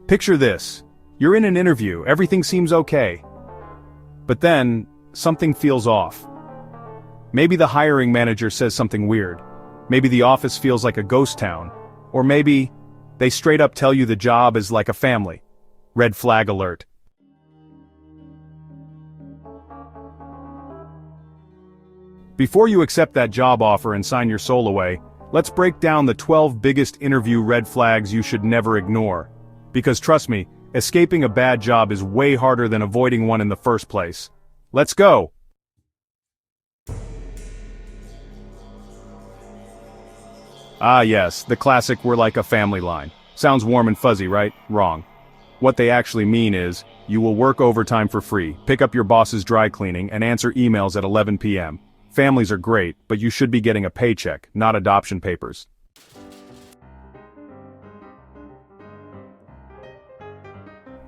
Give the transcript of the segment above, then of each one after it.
Picture this. You're in an interview, everything seems okay. But then, something feels off. Maybe the hiring manager says something weird. Maybe the office feels like a ghost town. Or maybe, they straight up tell you the job is like a family. Red flag alert. Before you accept that job offer and sign your soul away, let's break down the 12 biggest interview red flags you should never ignore. Because trust me, escaping a bad job is way harder than avoiding one in the first place. Let's go! Ah yes, the classic "we're like a family" line. Sounds warm and fuzzy, right? Wrong. What they actually mean is, you will work overtime for free, pick up your boss's dry cleaning, and answer emails at 11 p.m. Families are great, but you should be getting a paycheck, not adoption papers.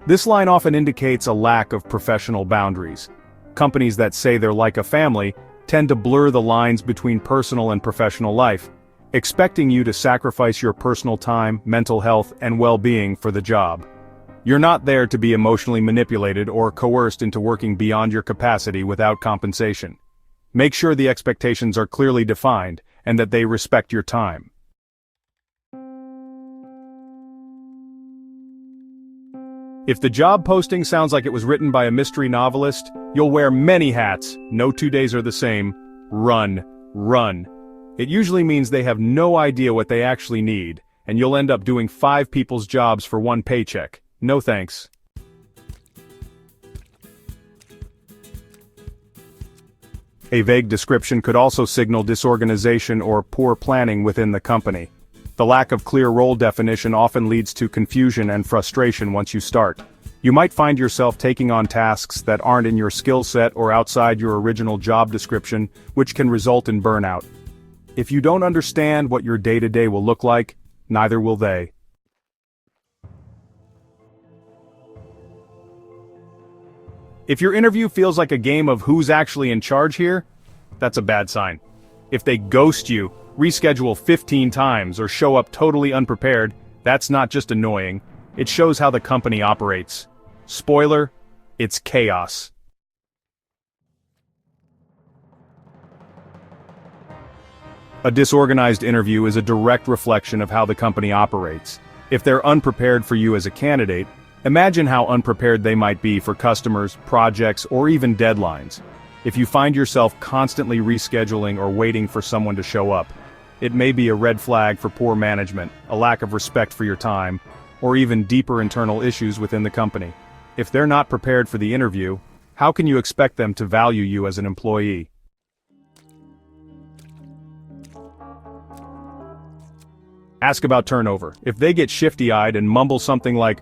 This line often indicates a lack of professional boundaries. Companies that say they're like a family tend to blur the lines between personal and professional life, expecting you to sacrifice your personal time, mental health, and well-being for the job. You're not there to be emotionally manipulated or coerced into working beyond your capacity without compensation. Make sure the expectations are clearly defined, and that they respect your time. If the job posting sounds like it was written by a mystery novelist, you'll wear many hats. No 2 days are the same. Run, run. It usually means they have no idea what they actually need, and you'll end up doing 5 people's jobs for 1 paycheck. No thanks. A vague description could also signal disorganization or poor planning within the company. The lack of clear role definition often leads to confusion and frustration once you start. You might find yourself taking on tasks that aren't in your skill set or outside your original job description, which can result in burnout. If you don't understand what your day-to-day will look like, neither will they. If your interview feels like a game of who's actually in charge here, that's a bad sign. If they ghost you, reschedule 15 times, or show up totally unprepared, that's not just annoying, it shows how the company operates. Spoiler, it's chaos. A disorganized interview is a direct reflection of how the company operates. If they're unprepared for you as a candidate, imagine how unprepared they might be for customers, projects, or even deadlines. If you find yourself constantly rescheduling or waiting for someone to show up, it may be a red flag for poor management, a lack of respect for your time, or even deeper internal issues within the company. If they're not prepared for the interview, how can you expect them to value you as an employee? Ask about turnover. If they get shifty-eyed and mumble something like,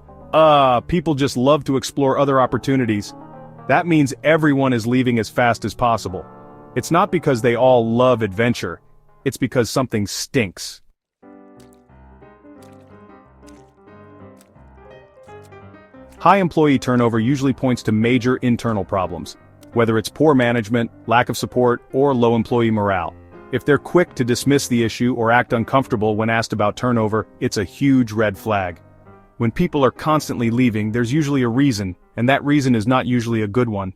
people just love to explore other opportunities, that means everyone is leaving as fast as possible. It's not because they all love adventure, it's because something stinks. High employee turnover usually points to major internal problems, whether it's poor management, lack of support, or low employee morale. If they're quick to dismiss the issue or act uncomfortable when asked about turnover, it's a huge red flag. When people are constantly leaving, there's usually a reason, and that reason is not usually a good one.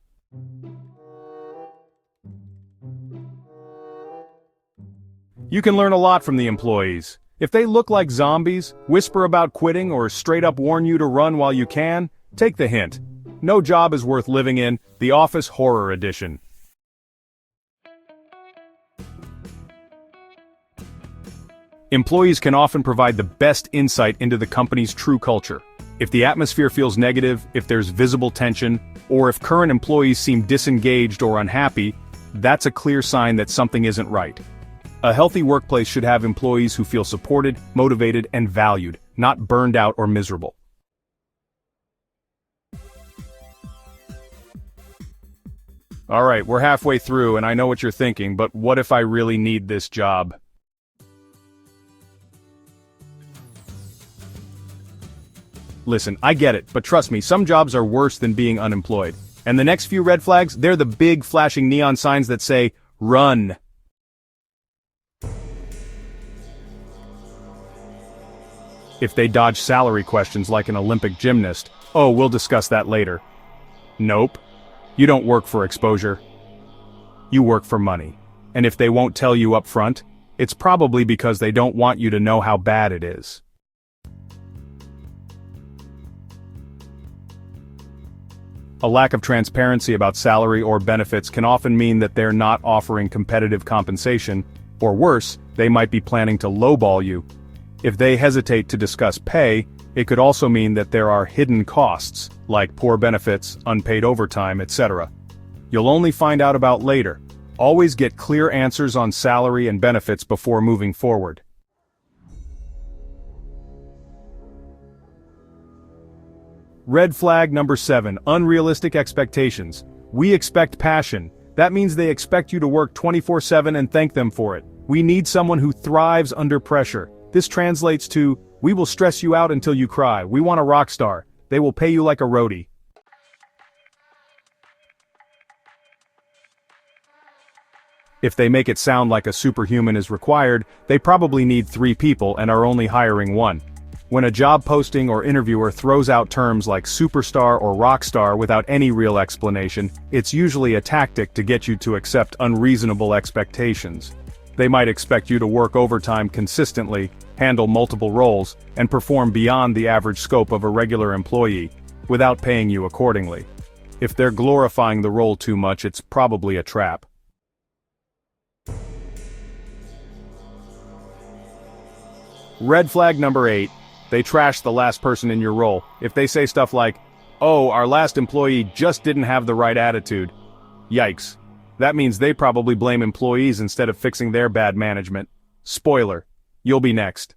You can learn a lot from the employees. If they look like zombies, whisper about quitting, or straight up warn you to run while you can, take the hint. No job is worth living in, The Office Horror Edition. Employees can often provide the best insight into the company's true culture. If the atmosphere feels negative, if there's visible tension, or if current employees seem disengaged or unhappy, that's a clear sign that something isn't right. A healthy workplace should have employees who feel supported, motivated, and valued, not burned out or miserable. Alright, we're halfway through and I know what you're thinking, but what if I really need this job? Listen, I get it, but trust me, some jobs are worse than being unemployed. And the next few red flags, they're the big flashing neon signs that say, run. If they dodge salary questions like an Olympic gymnast, oh, we'll discuss that later. Nope. You don't work for exposure. You work for money. And if they won't tell you up front, it's probably because they don't want you to know how bad it is. A lack of transparency about salary or benefits can often mean that they're not offering competitive compensation, or worse, they might be planning to lowball you. If they hesitate to discuss pay, it could also mean that there are hidden costs, like poor benefits, unpaid overtime, etc. You'll only find out about later. Always get clear answers on salary and benefits before moving forward. Red flag number 7, unrealistic expectations. We expect passion. That means they expect you to work 24/7 and thank them for it. We need someone who thrives under pressure. This translates to, we will stress you out until you cry. We want a rock star. They will pay you like a roadie. If they make it sound like a superhuman is required, they probably need 3 people and are only hiring 1. When a job posting or interviewer throws out terms like superstar or rock star without any real explanation, it's usually a tactic to get you to accept unreasonable expectations. They might expect you to work overtime consistently, handle multiple roles, and perform beyond the average scope of a regular employee, without paying you accordingly. If they're glorifying the role too much, it's probably a trap. Red flag number 8. They trash the last person in your role. If they say stuff like, oh, our last employee just didn't have the right attitude. Yikes. That means they probably blame employees instead of fixing their bad management. Spoiler. You'll be next.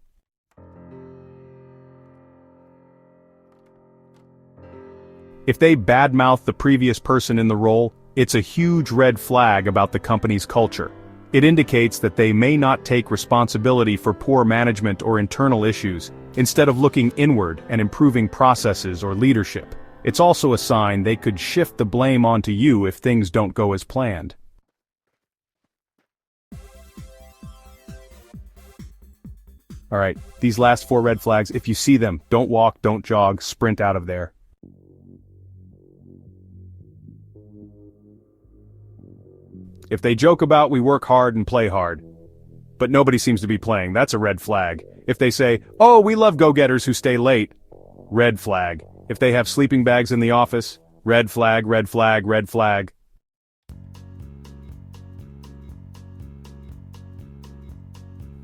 If they badmouth the previous person in the role, it's a huge red flag about the company's culture. It indicates that they may not take responsibility for poor management or internal issues, instead of looking inward and improving processes or leadership. It's also a sign they could shift the blame onto you if things don't go as planned. Alright, these last 4 red flags, if you see them, don't walk, don't jog, sprint out of there. If they joke about we work hard and play hard, but nobody seems to be playing, that's a red flag. If they say, oh, we love go-getters who stay late, red flag. If they have sleeping bags in the office, red flag, red flag, red flag.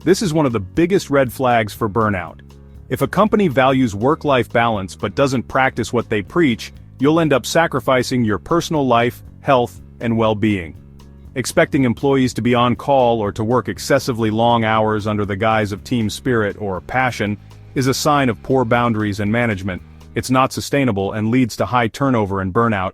This is one of the biggest red flags for burnout. If a company values work-life balance but doesn't practice what they preach, you'll end up sacrificing your personal life, health, and well-being. Expecting employees to be on call or to work excessively long hours under the guise of team spirit or passion is a sign of poor boundaries and management. It's not sustainable and leads to high turnover and burnout.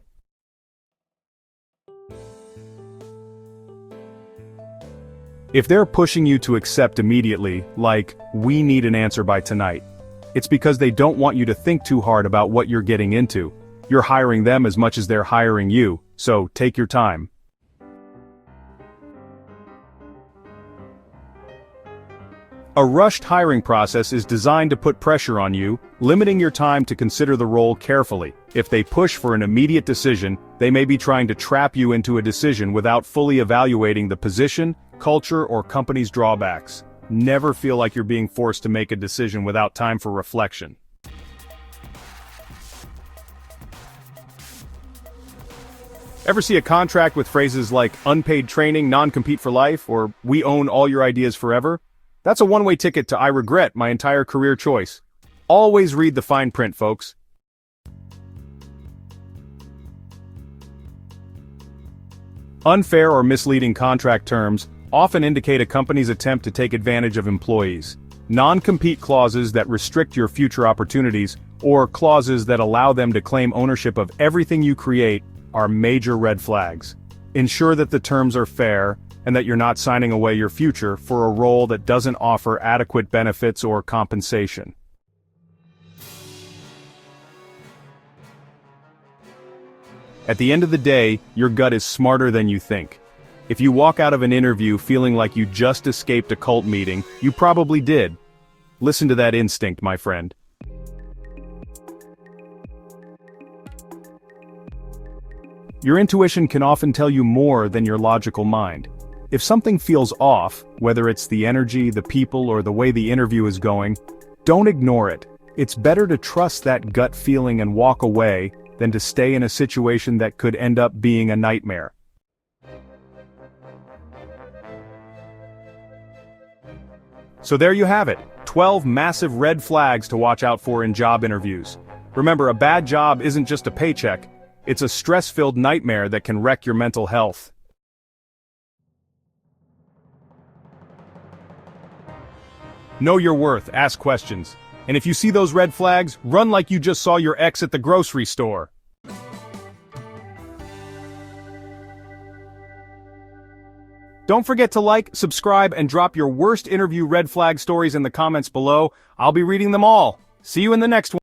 If they're pushing you to accept immediately, like, we need an answer by tonight, it's because they don't want you to think too hard about what you're getting into. You're hiring them as much as they're hiring you, so take your time. A rushed hiring process is designed to put pressure on you, limiting your time to consider the role carefully. If they push for an immediate decision, they may be trying to trap you into a decision without fully evaluating the position, culture, or company's drawbacks. Never feel like you're being forced to make a decision without time for reflection. Ever see a contract with phrases like unpaid training, non-compete for life, or we own all your ideas forever? That's a one-way ticket to I regret my entire career choice. Always read the fine print, folks. Unfair or misleading contract terms often indicate a company's attempt to take advantage of employees. Non-compete clauses that restrict your future opportunities, or clauses that allow them to claim ownership of everything you create, are major red flags. Ensure that the terms are fair, and that you're not signing away your future for a role that doesn't offer adequate benefits or compensation. At the end of the day, your gut is smarter than you think. If you walk out of an interview feeling like you just escaped a cult meeting, you probably did. Listen to that instinct, my friend. Your intuition can often tell you more than your logical mind. If something feels off, whether it's the energy, the people, or the way the interview is going, don't ignore it. It's better to trust that gut feeling and walk away than to stay in a situation that could end up being a nightmare. So there you have it, 12 massive red flags to watch out for in job interviews. Remember, a bad job isn't just a paycheck, it's a stress-filled nightmare that can wreck your mental health. Know your worth, ask questions. And if you see those red flags, run like you just saw your ex at the grocery store. Don't forget to like, subscribe, and drop your worst interview red flag stories in the comments below. I'll be reading them all. See you in the next one.